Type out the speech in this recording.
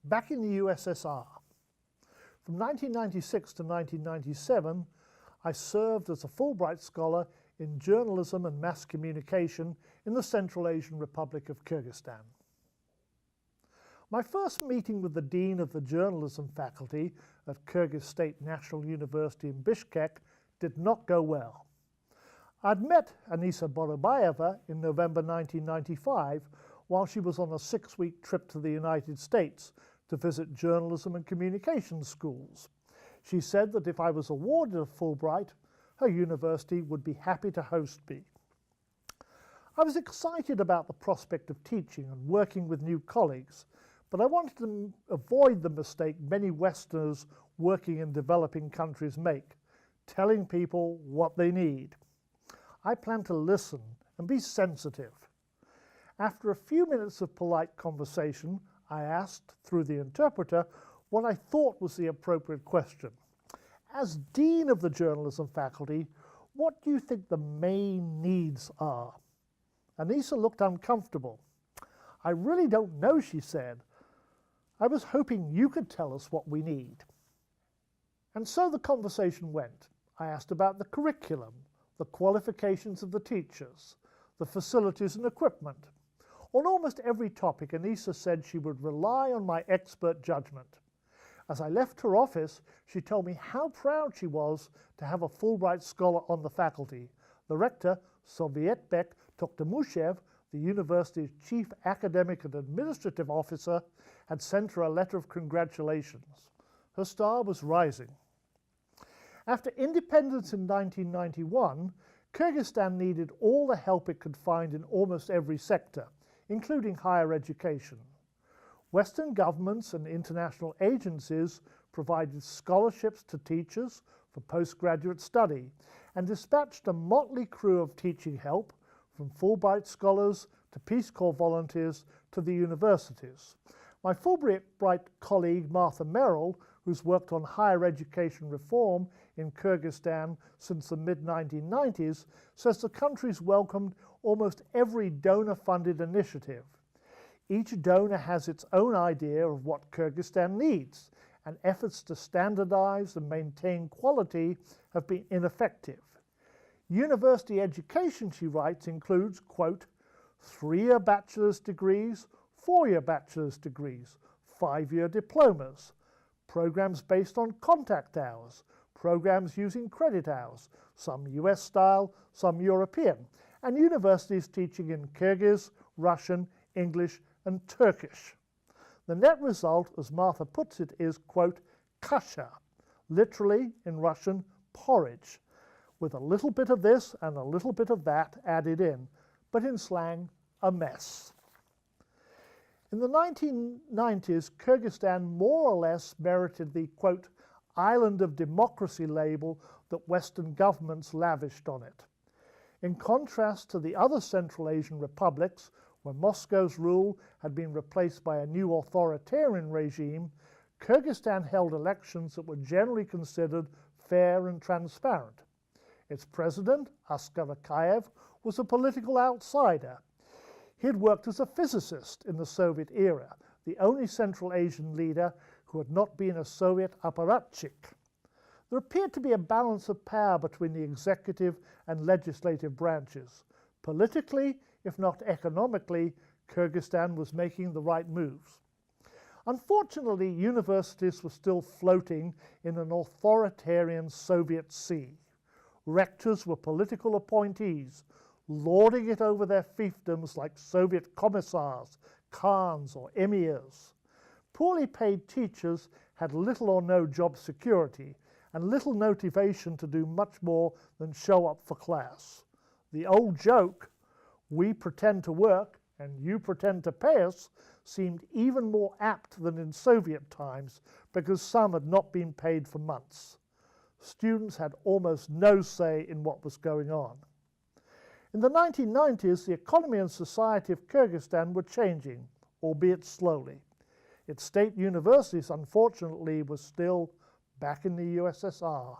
back in the USSR. From 1996 to 1997, I served as a Fulbright scholar in journalism and mass communication in the Central Asian Republic of Kyrgyzstan. My first meeting with the Dean of the Journalism faculty at Kyrgyz State National University in Bishkek did not go well. I'd met Anisa Borobayeva in November 1995 while she was on a 6-week trip to the United States to visit journalism and communications schools. She said that if I was awarded a Fulbright, her university would be happy to host me. I was excited about the prospect of teaching and working with new colleagues, but I wanted to avoid the mistake many Westerners working in developing countries make, telling people what they need. I planned to listen and be sensitive. After a few minutes of polite conversation, I asked, through the interpreter, what I thought was the appropriate question. As Dean of the Journalism faculty, what do you think the main needs are? Anisa looked uncomfortable. I really don't know, she said. I was hoping you could tell us what we need. And so the conversation went. I asked about the curriculum, the qualifications of the teachers, the facilities and equipment. On almost every topic, Anisa said she would rely on my expert judgment. As I left her office, she told me how proud she was to have a Fulbright scholar on the faculty. The rector, Sovietbek Toktamushev, the university's chief academic and administrative officer, had sent her a letter of congratulations. Her star was rising. After independence in 1991, Kyrgyzstan needed all the help it could find in almost every sector, including higher education. Western governments and international agencies provided scholarships to teachers for postgraduate study and dispatched a motley crew of teaching help, from Fulbright scholars to Peace Corps volunteers to the universities. My Fulbright colleague Martha Merrill, who's worked on higher education reform in Kyrgyzstan since the mid-1990s, says the country's welcomed almost every donor-funded initiative. Each donor has its own idea of what Kyrgyzstan needs, and efforts to standardize and maintain quality have been ineffective. University education, she writes, includes, quote, 3-year bachelor's degrees, 4-year bachelor's degrees, 5-year diplomas, programs based on contact hours, programs using credit hours, some US style, some European, and universities teaching in Kyrgyz, Russian, English, and Turkish. The net result, as Martha puts it, is, quote, kasha, literally in Russian, porridge, with a little bit of this and a little bit of that added in, but in slang, a mess. In the 1990s, Kyrgyzstan more or less merited the, quote, island of democracy label that Western governments lavished on it. In contrast to the other Central Asian republics, where Moscow's rule had been replaced by a new authoritarian regime, Kyrgyzstan held elections that were generally considered fair and transparent. Its president, Askar Akayev, was a political outsider. He had worked as a physicist in the Soviet era, the only Central Asian leader who had not been a Soviet apparatchik. There appeared to be a balance of power between the executive and legislative branches. Politically, if not economically, Kyrgyzstan was making the right moves. Unfortunately, universities were still floating in an authoritarian Soviet sea. Rectors were political appointees, lording it over their fiefdoms like Soviet commissars, khans, or emirs. Poorly paid teachers had little or no job security and little motivation to do much more than show up for class. The old joke, we pretend to work and you pretend to pay us, seemed even more apt than in Soviet times because some had not been paid for months. Students had almost no say in what was going on. In the 1990s, the economy and society of Kyrgyzstan were changing, albeit slowly. Its state universities, unfortunately, were still back in the USSR.